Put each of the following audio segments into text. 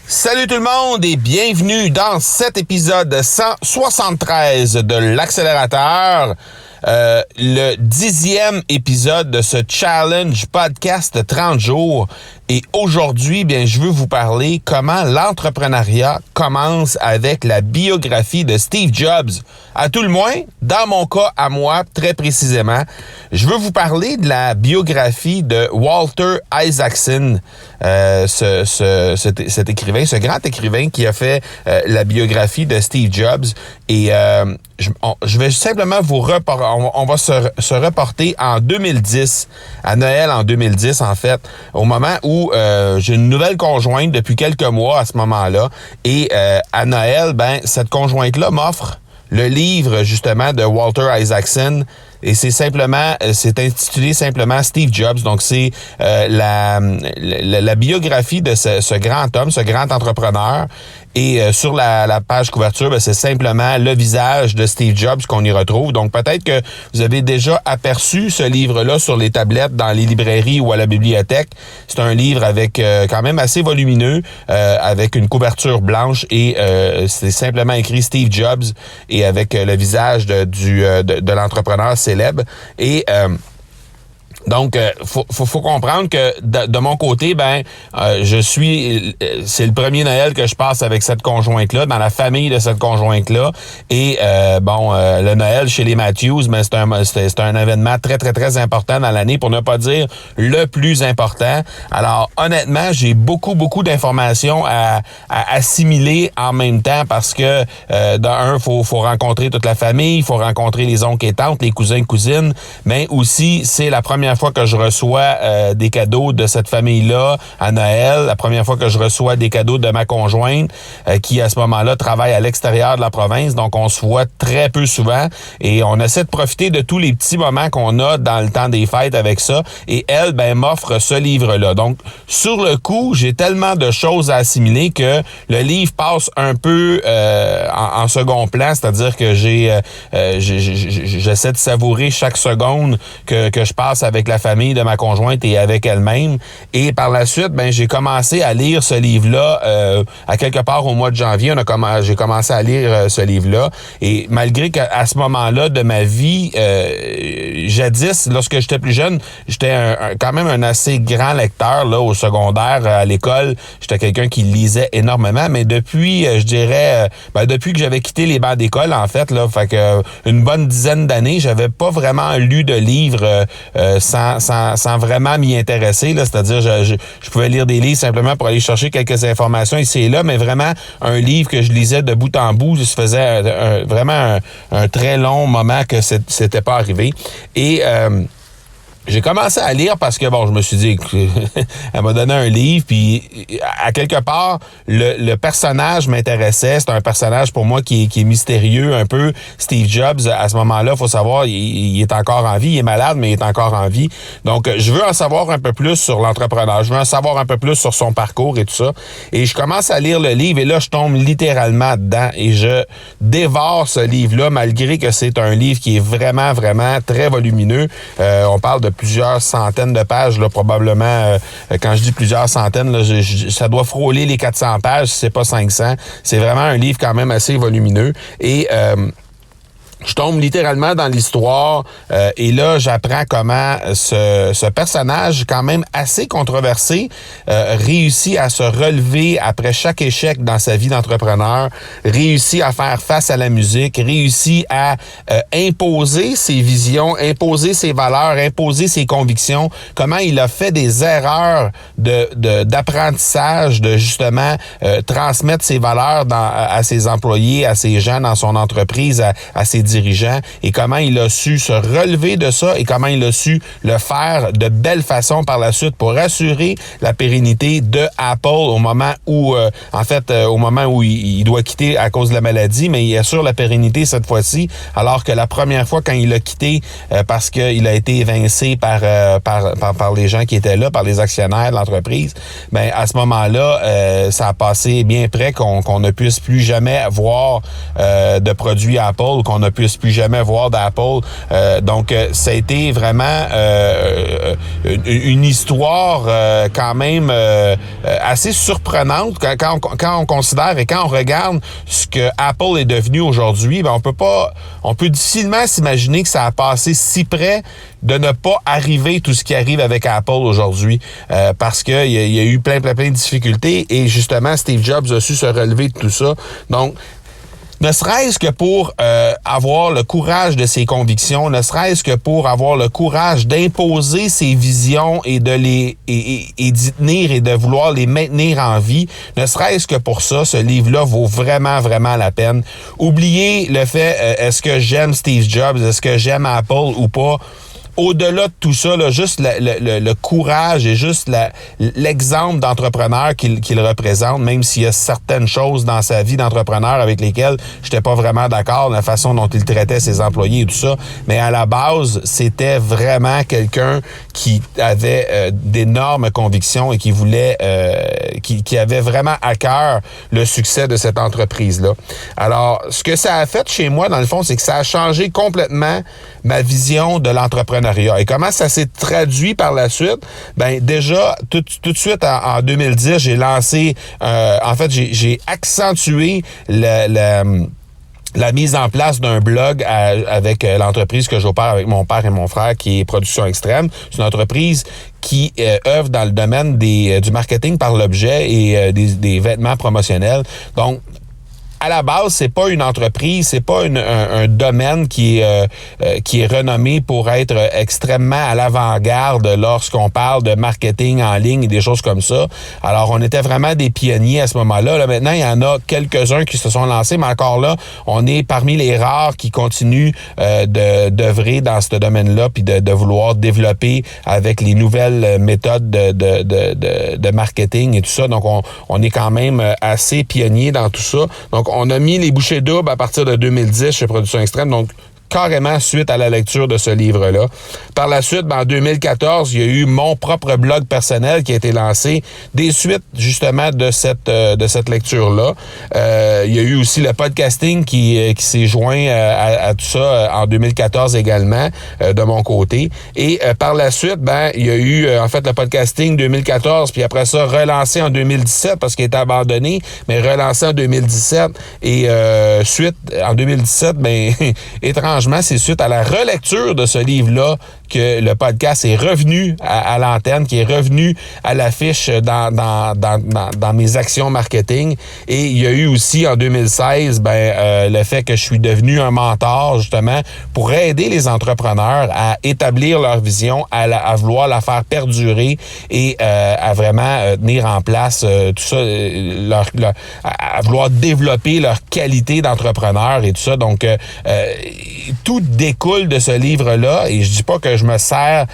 Salut tout le monde et bienvenue dans cet épisode 173 de l'Accélérateur, le 10e épisode de ce challenge podcast 30 jours. Et aujourd'hui, bien, je veux vous parler comment l'entrepreneuriat commence avec la biographie de Steve Jobs. À tout le moins, dans mon cas, à moi, très précisément, je veux vous parler de la biographie de Walter Isaacson, cet écrivain, ce grand écrivain qui a fait la biographie de Steve Jobs. Et je vais simplement on va se reporter en 2010, à Noël en 2010 en fait, au moment où j'ai une nouvelle conjointe depuis quelques mois à ce moment-là. Et à Noël, ben cette conjointe-là m'offre le livre justement de Walter Isaacson. Et c'est intitulé simplement Steve Jobs. Donc, c'est la biographie de ce grand homme, ce grand entrepreneur. Et sur la page couverture, ben, c'est simplement le visage de Steve Jobs qu'on y retrouve. Donc, peut-être que vous avez déjà aperçu ce livre-là sur les tablettes dans les librairies ou à la bibliothèque. C'est un livre avec quand même assez volumineux, avec une couverture blanche et c'est simplement écrit Steve Jobs et avec le visage de l'entrepreneur célèbre. Et donc, faut comprendre que de mon côté, c'est le premier Noël que je passe avec cette conjointe-là, dans la famille de cette conjointe-là. Et le Noël chez les Matthews, mais c'est un événement très, très, très important dans l'année, pour ne pas dire le plus important. Alors, honnêtement, j'ai beaucoup d'informations à assimiler en même temps parce que, faut rencontrer toute la famille, il faut rencontrer les oncles et tantes, les cousins et cousines, mais aussi, c'est la première fois que je reçois des cadeaux de cette famille-là à Noël, la première fois que je reçois des cadeaux de ma conjointe qui, à ce moment-là, travaille à l'extérieur de la province. Donc, on se voit très peu souvent et on essaie de profiter de tous les petits moments qu'on a dans le temps des fêtes avec ça. Et elle, m'offre ce livre-là. Donc, sur le coup, j'ai tellement de choses à assimiler que le livre passe un peu en second plan, c'est-à-dire que j'essaie de savourer chaque seconde que je passe avec la famille de ma conjointe et avec elle-même. Et par la suite, j'ai commencé à lire ce livre-là à quelque part au mois de janvier. J'ai commencé à lire ce livre-là. Et malgré qu'à ce moment-là de ma vie, jadis, lorsque j'étais plus jeune, j'étais quand même un assez grand lecteur là au secondaire, à l'école. J'étais quelqu'un qui lisait énormément. Mais depuis, depuis que j'avais quitté les bancs d'école, en fait, une bonne dizaine d'années, j'avais pas vraiment lu de livres sans vraiment m'y intéresser, là, c'est-à-dire je pouvais lire des livres simplement pour aller chercher quelques informations ici et là, mais vraiment un livre que je lisais de bout en bout, ça faisait vraiment un très long moment que c'était pas arrivé. Et j'ai commencé à lire parce que, je me suis dit, elle m'a donné un livre, puis à quelque part, le personnage m'intéressait. C'est un personnage pour moi qui est mystérieux un peu. Steve Jobs, à ce moment-là, faut savoir, il est encore en vie, il est malade, mais il est encore en vie. Donc, je veux en savoir un peu plus sur l'entrepreneur. Je veux en savoir un peu plus sur son parcours et tout ça. Et je commence à lire le livre, et là, je tombe littéralement dedans, et je dévore ce livre-là, malgré que c'est un livre qui est vraiment, vraiment très volumineux. On parle de plusieurs centaines de pages, là, probablement. Quand je dis plusieurs centaines, là, ça doit frôler les 400 pages, si c'est pas 500. C'est vraiment un livre quand même assez volumineux. Et je tombe littéralement dans l'histoire et là, j'apprends comment ce personnage, quand même assez controversé, réussit à se relever après chaque échec dans sa vie d'entrepreneur, réussit à faire face à la musique, réussit à imposer ses visions, imposer ses valeurs, imposer ses convictions, comment il a fait des erreurs d'apprentissage, de justement transmettre ses valeurs à ses employés, à ses gens dans son entreprise, à ses dirigeants, et comment il a su se relever de ça et comment il a su le faire de belle façon par la suite pour assurer la pérennité de Apple au moment où, au moment où il doit quitter à cause de la maladie, mais il assure la pérennité cette fois-ci, alors que la première fois quand il a quitté parce qu'il a été évincé par les gens qui étaient là, par les actionnaires de l'entreprise, ben à ce moment-là, ça a passé bien près qu'on ne puisse plus jamais voir de produits Apple, qu'on ne puisse puisse plus jamais voir d'Apple. Donc, ça a été vraiment une histoire quand même assez surprenante quand on considère et quand on regarde ce que Apple est devenu aujourd'hui. Ben on peut difficilement s'imaginer que ça a passé si près de ne pas arriver tout ce qui arrive avec Apple aujourd'hui, parce que il y a eu plein de difficultés et justement Steve Jobs a su se relever de tout ça. Donc, ne serait-ce que pour avoir le courage de ses convictions, ne serait-ce que pour avoir le courage d'imposer ses visions et de d'y tenir et de vouloir les maintenir en vie, ne serait-ce que pour ça, ce livre-là vaut vraiment la peine. Oubliez le fait, est-ce que j'aime Steve Jobs, est-ce que j'aime Apple ou pas? Au-delà de tout ça, là, juste le courage et juste l'exemple d'entrepreneur qu'il représente, même s'il y a certaines choses dans sa vie d'entrepreneur avec lesquelles j'étais pas vraiment d'accord, la façon dont il traitait ses employés et tout ça, mais à la base, c'était vraiment quelqu'un qui avait d'énormes convictions et qui voulait, qui avait vraiment à cœur le succès de cette entreprise-là. Alors, ce que ça a fait chez moi, dans le fond, c'est que ça a changé complètement ma vision de l'entrepreneuriat. Et comment ça s'est traduit par la suite? Ben déjà, tout de suite en 2010, j'ai lancé, j'ai accentué la mise en place d'un blog avec l'entreprise que j'opère avec mon père et mon frère, qui est Production Extrême. C'est une entreprise qui œuvre dans le domaine du marketing par l'objet et des vêtements promotionnels. Donc, à la base, c'est pas une entreprise, c'est pas un domaine qui est renommé pour être extrêmement à l'avant-garde lorsqu'on parle de marketing en ligne et des choses comme ça. Alors, on était vraiment des pionniers à ce moment-là. Là, maintenant, il y en a quelques-uns qui se sont lancés, mais encore là, on est parmi les rares qui continuent d'œuvrer dans ce domaine-là puis de vouloir développer avec les nouvelles méthodes de marketing et tout ça. Donc, on est quand même assez pionniers dans tout ça. Donc, on a mis les bouchées doubles à partir de 2010 chez Production Extrême, donc carrément suite à la lecture de ce livre-là. Par la suite, en 2014, il y a eu mon propre blog personnel qui a été lancé des suites justement de cette lecture-là. Il y a eu aussi le podcasting qui s'est joint à tout ça en 2014 également de mon côté. Et par la suite, il y a eu le podcasting 2014, puis après ça relancé en 2017 parce qu'il était abandonné, mais relancé en 2017 et suite en 2017, étrangement, c'est suite à la relecture de ce livre-là que le podcast est revenu à l'antenne, qui est revenu à l'affiche dans mes actions marketing. Et il y a eu aussi en 2016 le fait que je suis devenu un mentor justement pour aider les entrepreneurs à établir leur vision, à vouloir la faire perdurer et à vraiment tenir en place tout ça, à vouloir développer leur qualité d'entrepreneur et tout ça. Donc, tout découle de ce livre-là et je dis pas que je me sers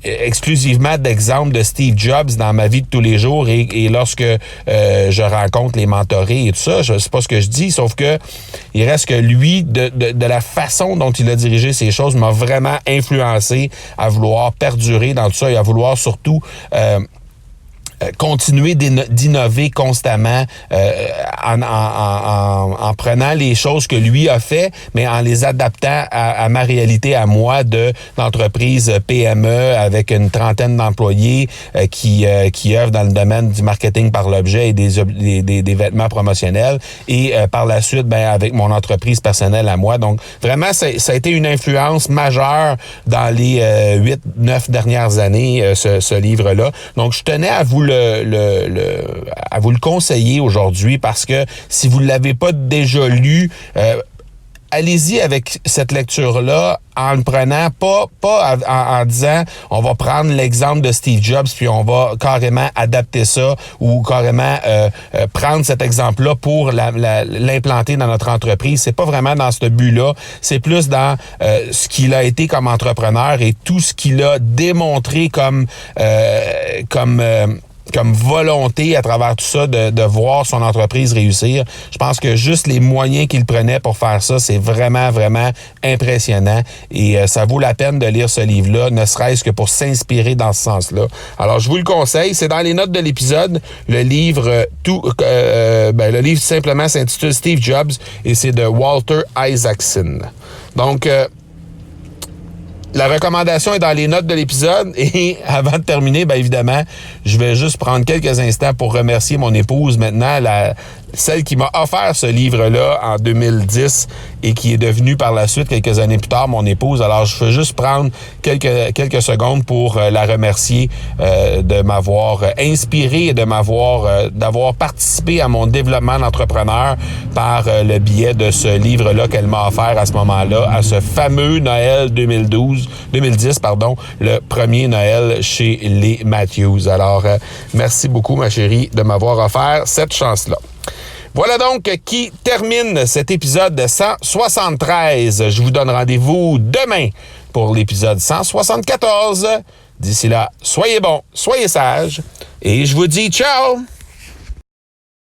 exclusivement d'exemples de Steve Jobs dans ma vie de tous les jours et lorsque je rencontre les mentorés et tout ça, c'est pas ce que je dis, sauf que il reste que lui, de la façon dont il a dirigé ces choses, m'a vraiment influencé à vouloir perdurer dans tout ça et à vouloir surtout continuer d'innover constamment en prenant les choses que lui a fait, mais en les adaptant à ma réalité, à moi, d'entreprise PME avec une trentaine d'employés qui œuvrent dans le domaine du marketing par l'objet et des vêtements promotionnels et par la suite, avec mon entreprise personnelle à moi. Donc, vraiment, ça a été une influence majeure dans les 8-9 dernières années, ce livre-là. Donc, je tenais à vous à vous le conseiller aujourd'hui parce que si vous ne l'avez pas déjà lu, allez-y avec cette lecture-là en le prenant, pas en disant on va prendre l'exemple de Steve Jobs puis on va carrément adapter ça ou carrément prendre cet exemple-là pour l'implanter dans notre entreprise. C'est pas vraiment dans ce but-là. C'est plus dans ce qu'il a été comme entrepreneur et tout ce qu'il a démontré comme comme volonté à travers tout ça de voir son entreprise réussir. Je pense que juste les moyens qu'il prenait pour faire ça, c'est vraiment, vraiment impressionnant. Et ça vaut la peine de lire ce livre-là, ne serait-ce que pour s'inspirer dans ce sens-là. Alors, je vous le conseille. C'est dans les notes de l'épisode. Le livre, le livre simplement s'intitule Steve Jobs et c'est de Walter Isaacson. Donc, la recommandation est dans les notes de l'épisode et avant de terminer, bien évidemment, je vais juste prendre quelques instants pour remercier mon épouse maintenant, celle qui m'a offert ce livre-là en 2010 et qui est devenue par la suite, quelques années plus tard, mon épouse. Alors, je veux juste prendre quelques secondes pour la remercier de m'avoir inspiré et d'avoir participé à mon développement d'entrepreneur par le biais de ce livre-là qu'elle m'a offert à ce moment-là, à ce fameux Noël 2010, le premier Noël chez les Matthews. Alors, merci beaucoup, ma chérie, de m'avoir offert cette chance-là. Voilà donc qui termine cet épisode 173. Je vous donne rendez-vous demain pour l'épisode 174. D'ici là, soyez bons, soyez sages et je vous dis ciao!